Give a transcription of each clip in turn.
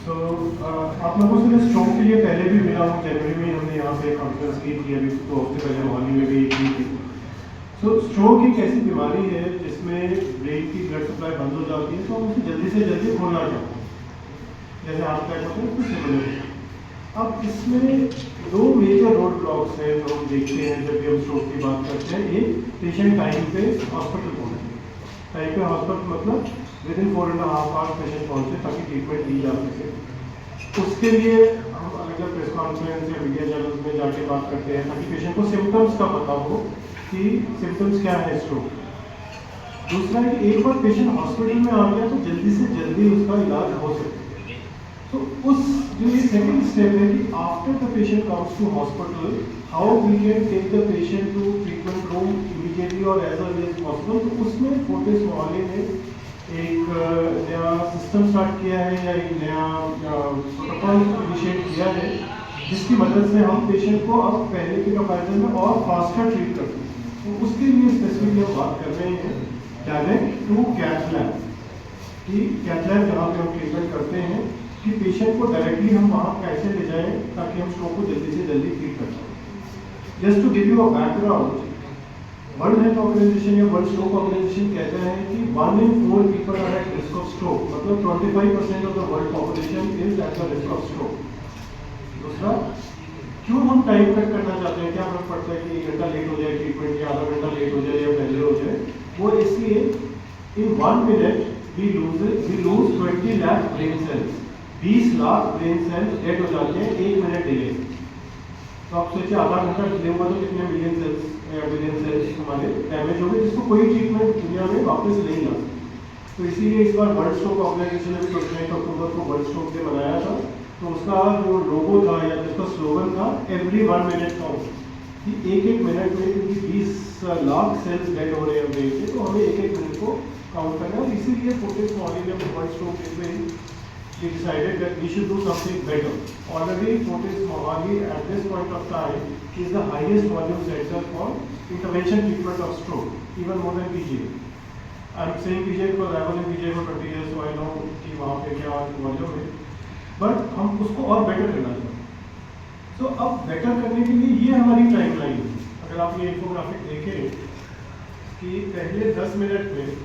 सो आप लोगों से स्ट्रोक के लिए पहले भी मिला हूँ, जनवरी में हमने यहाँ पे कॉन्फ्रेंस की थी, अभी 2 हफ्ते पहले मोहाली में भी की थी। सो स्ट्रोक एक ऐसी बीमारी है जिसमें ब्रेन की ब्लड सप्लाई बंद हो जाती है, तो हम उसे जल्दी से जल्दी खोलना चाहते हैं, जैसे हार्ट अटैक होता है उससे सिमिलर। अब इसमें 2 मेजर रोड ब्लॉक्स हैं जो हम देखते हैं जब भी हम स्ट्रोक की बात करते हैं। एक, पेशेंट टाइम पे हॉस्पिटल पहुँचे, टाइम पे हॉस्पिटल मतलब विदिन 4.5 आवर्स पेशेंट पहुँचे ताकि ट्रीटमेंट दी जा सके। उसके लिए हम अलग अलग प्रेस कॉन्फ्रेंस या मीडिया चैनल्स में जाके बात करते हैं ताकि पेशेंट को सिम्टम्स का पता हो कि सिम्टम्स क्या है स्ट्रोक। दूसरा है कि एक बार पेशेंट हॉस्पिटल में आ गया तो जल्दी से जल्दी उसका इलाज हो सके। तो उस जो ये सेकंड स्टेप है कि after the patient comes to hospital, how we can take the patient to treatment room immediately और एज अर्ली एज पॉसिबल। तो उसमें फोर्टिस मोहाली ने एक नया सिस्टम स्टार्ट किया है या एक नया प्रोटोकॉल इनिशिएट किया है जिसकी मदद से हम पेशेंट को अब पहले के कंपैरिजन में और फास्टर ट्रीट कर सकते हैं। तो उसके लिए स्पेसिफिकली हम बात कर रहे हैं डायरेक्ट टू कैथ लैब कि कैथ लैब जहाँ पे हम ट्रीटमेंट करते हैं कि पेशेंट को डायरेक्टली हम वहाँ कैसे ले जाएं ताकि हम स्ट्रोक को जल्दी से जल्दी ट्रीट कर सकें। Just to give you a background, world health organization या वर्ल्ड स्ट्रोक ऑर्गेनाइजेशन कहता है कि 1 in 4 people are at risk of stroke, मतलब 25% of the world population is at the risk of stroke. दूसरा, क्यों हम टाइम कट करना चाहते हैं, क्या फर्क पड़ता है कि 1 घंटा लेट हो जाए ट्रीटमेंट या आधा घंटा लेट हो जाए या पहले हो जाए, वो इसलिए in 1 minute we lose 20 lakh brain cells, 20 lakh brain cells dead हो जाते हैं 1 मिनट डिले। तो आप सोचिए आधा घंटा डिले हुआ तो कितने मिलियन सेल्स या बिलियन सेल्स हमारे डैमेज हो गए जिसको कोई ट्रीटमेंट दुनिया में वापस नहीं ला सकते। तो इसीलिए इस बार वर्ल्ड स्ट्रोक ऑर्गेनाइजेशन ने 29 अक्टूबर को वर्ल्ड स्ट्रोक डे मनाया था। तो उसका जो लोगो था या जिसका स्लोगन था एवरी 1 minute काउंट, कि एक मिनट में क्योंकि 20 लाख सेल्स डेड हो रहे हैं ब्रेन के, तो हमें एक मिनट को काउंट करना है। इसीलिए फोर्टिस मोहाली ने वर्ल्ड स्ट्रोक डे में we decided that we should do something better. Already Fortis Mohali at this point of time is the highest volume center for intervention treatment of stroke, even more than PGI. I'm saying PGI because I was in PGI for 20 years, so I know कि वहाँ पे क्या volume है, but हम उसको और better करना चाहते हैं। So अब better करने के लिए ये हमारी टाइमलाइन है। अगर आप ये इंफोग्राफिक देखें कि पहले 10 मिनट में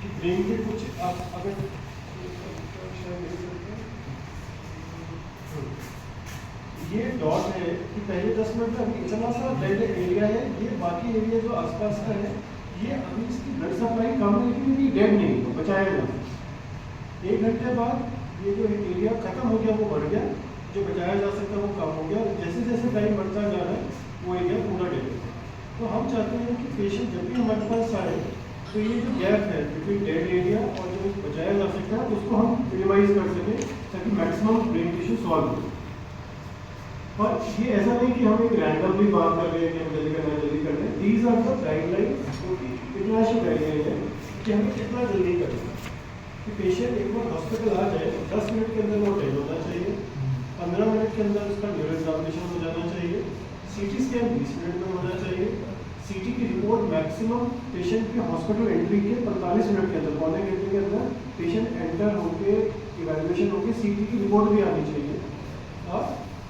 कि ब्रेन के कुछ अगर ये डॉट है कि पहले 10 मिनट में इतना सा डेड एरिया है, ये बाकी एरिया जो आसपास का है ये अभी इसकी ब्लड सप्लाई कम है लेकिन ये डेड नहीं है, बचाया जा। 1 घंटे बाद ये जो एरिया खत्म हो गया वो बढ़ गया, जो बचाया जा सकता है वो कम हो गया, और जैसे जैसे टाइम बढ़ता जा रहा है वो एरिया पूरा डेड है। तो हम चाहते हैं कि पेशेंट जब भी हमारे पास आए तो ये जो गैप है बिटवीन डेड एरिया और जो बचाया जा सकता है उसको हम मिनिमाइज कर सकें ताकि मैक्सिमम ब्रेन टिश्यू सॉल्व हो। और ये ऐसा नहीं कि हम एक रैंडमली बात कर रहे हैं कि हम जल्दी करना है जल्दी करना है। दीज आर द गाइडलाइंस जो कि इंटरनेशनल गाइडलाइन है कि हमें कितना जल्दी करना है। कि पेशेंट एक बार हॉस्पिटल आ जाए 10 मिनट के अंदर वो डेड होना चाहिए, 15 मिनट के अंदर उसका न्यूरो एग्जामिनेशन हो जाना चाहिए, CT स्कैन 20 मिनट में होना चाहिए, CT की रिपोर्ट मैक्सिमम पेशेंट के हॉस्पिटल एंट्री के 45 मिनट के अंदर, पौने घंटे के अंदर पेशेंट एंटर होकर इवैल्यूएशन होकर CT की रिपोर्ट भी आनी चाहिए, और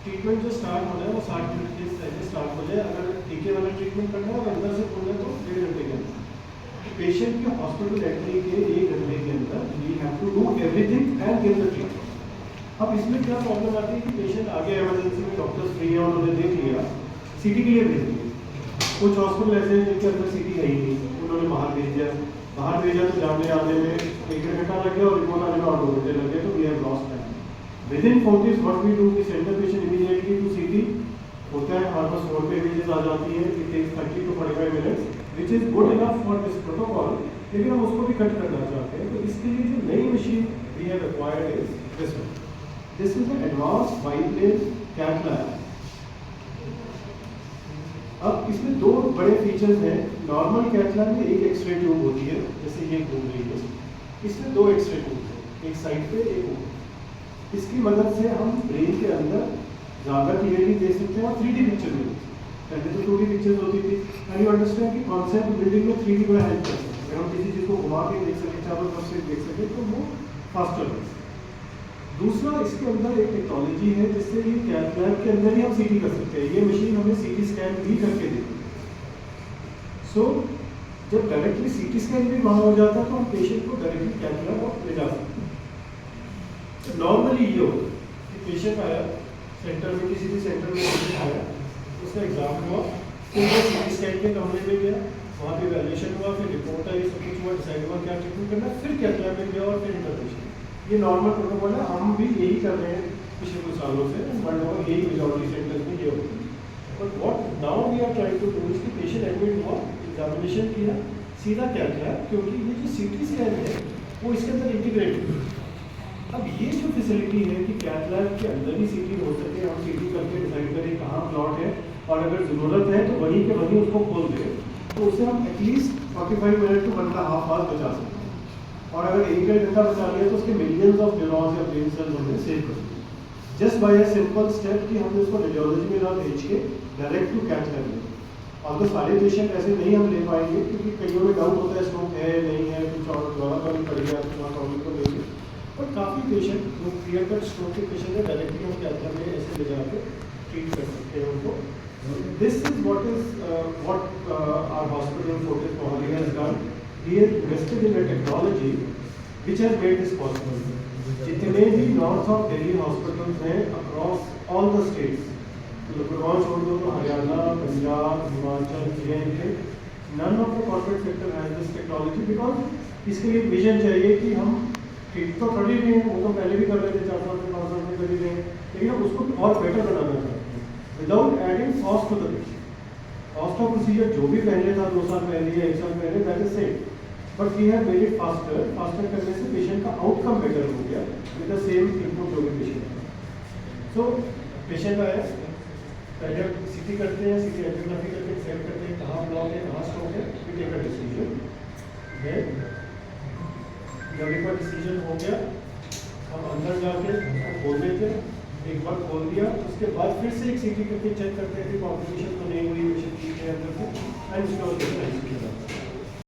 ट्रीटमेंट जो स्टार्ट हो जाए वो 60 मिनट के पहले स्टार्ट हो जाए। अगर टीके वाला ट्रीटमेंट करना है और अंदर से खोलना है तो 1.5 घंटे के अंदर। पेशेंट के हॉस्पिटल एंट्री के 1 घंटे के अंदर we have to do everything and give the treatment. अब इसमें क्या प्रॉब्लम आती है कि पेशेंट आगे इमरजेंसी में डॉक्टर्स फ्री है और उन्होंने देख लिया, CT के लिए भेज दिया। कुछ हॉस्पिटल ऐसे हैं जिनके अंदर CT है ही नहीं, उन्होंने बाहर भेज दिया। बाहर भेजा तो जाने आने में 1 घंटा लग गया और रिपोर्ट आने में और 2 घंटे लग गए, तो we have lost time. Within Fortis what we do, we send the patient immediately to CT, होता है हमारे पास 4 पे images आ जाती है, it takes 30 to 45 minutes, which is good enough for this protocol, लेकिन हम उसको भी कट करना चाहते हैं। तो इसके लिए जो नई machine we have acquired is this one. This is an advanced biplane cath lab. अब इसमें 2 बड़े फीचर्स हैं। नॉर्मल कैथ लैब में एक एक्सरे ट्यूब होती है, जैसे ये घूम रही है, इसमें 2 एक्सरे ट्यूब हैं, एक साइड पे एक ऊपर। इसकी मदद से हम ब्रेन के अंदर ज़्यादा क्लियरली देख सकते हैं और 3D पिक्चर मिलती है। पहले तो 2D पिक्चर्स होती थी, एंड यू अंडरस्टैंड कि कॉन्सेप्ट बिल्डिंग में 3D बड़ा हेल्प करता है। अगर हम किसी चीज़ को घुमा के देख सकें, चारों तरफ से देख सकें, तो वो फास्टर है। दूसरा इसके अंदर एक टेक्नोलॉजी है जिससे ये कैथ लैब के अंदर ही हम सीटी कर सकते हैं। ये मशीन हमें सीटी स्कैन भी करके देती है। सो जब डायरेक्टली सीटी स्कैन भी वहाँ हो जाता है तो हम पेशेंट को डायरेक्टली कैथ लैब और ले जा सकते हैं। नॉर्मली ये होता है कि पेशेंट आया सेंटर में, किसी भी सेंटर में पेशेंट आया, उसका एग्जाम हुआ, फिर वो सीटी स्कैन के कमरे में गया, वहाँ पे वैल्यूएशन हुआ, फिर रिपोर्ट आई, सब कुछ हुआ, डिसाइड हुआ क्या ट्रीटमेंट करना, फिर कैथ लैब में गया और फिर इंटरवेंशन। ये नॉर्मल प्रोटोकॉल है, हम भी यही कर रहे हैं पिछले कुछ सालों से, वर्ल्ड ओवर यही मेजॉरिटी सेंटर्स में ये होता है। But what now we are trying to do is कि पेशेंट एडमिट हुआ, एग्जामिनेशन किया, सीधा कैथ लैब, क्योंकि ये जो सीटी स्कैन है वो इसके अंदर इंटीग्रेटेड है। अब ये जो फैसिलिटी है कि कैथ लैब के अंदर ही सीटी हो सके, हम सीटी करके डिसाइड करें कहाँ प्लॉट है, और अगर ज़रूरत है तो वहीं के वहीं उसको खोल दें, तो उससे हम एटलीस्ट 45 मिनट टू 1.5 आवर बचा सकते हैं। और अगर 1 घंटा बचा लिया तो उसके मिलियंस ऑफ न्यूरॉन्स या ब्रेन सेल्स हमने सेव कर दिए, just by a simple step कि हमने उसको रेडियोलॉजी में ना भेज के डायरेक्ट टू कैथ लैब में। और तो सारे पेशेंट ऐसे नहीं हम ले पाएंगे, क्योंकि कईयों में डाउट होता है स्ट्रोक है नहीं है, कुछ और दोबारा कभी पड़ गया तो प्रॉब्लम को लेंगे। बट काफ़ी पेशेंट जो क्लियर कट स्ट्रोक के पेशेंट है डायरेक्टली हम कैथ लैब में ऐसे ले जाकर ट्रीट कर सकते हैं उनको। This is what our hospital in Fortis Mohali has done. We have invested in a technology which has made this possible. जितने भी नॉर्थ ऑफ दिल्ली हॉस्पिटल्स हैं across all the states, Gurgaon छोड़ दो तो Haryana, Punjab, Himachal, J&K, none of the corporate sector has this technology, because इसके लिए vision चाहिए कि हम ठीक तो कर ही रहे हैं, वो तो पहले भी कर रहे थे 4 साल से 5 साल में कर ही रहे हैं, लेकिन हम उसको और बेटर बनाना चाहते हैं without adding cost to the patient. Cost of procedure जो भी पहले था 2 साल पहले या 1 साल पहले, that is same, but we have made it faster. Faster करने से पेशेंट का आउटकम बेटर हो गया विद द सेम इनपुट जो भी पेशेंट है। सो पेशेंट आया, पहले सीटी करते हैं, सीटी एंजियोग्राफी करके सेट करते हैं कहाँ ब्लॉक है, कहाँ स्ट्रोक है, we take a decision. Then जब एक बार डिसीजन हो गया, हम अंदर जाके उसको खोल देते हैं, एक बार खोल दिया, उसके बाद फिर से एक सीटी करके चेक करते हैं कि कॉम्प्लिकेशन तो नहीं हुई, पेशेंट ठीक है अंदर से, एंड उसके बाद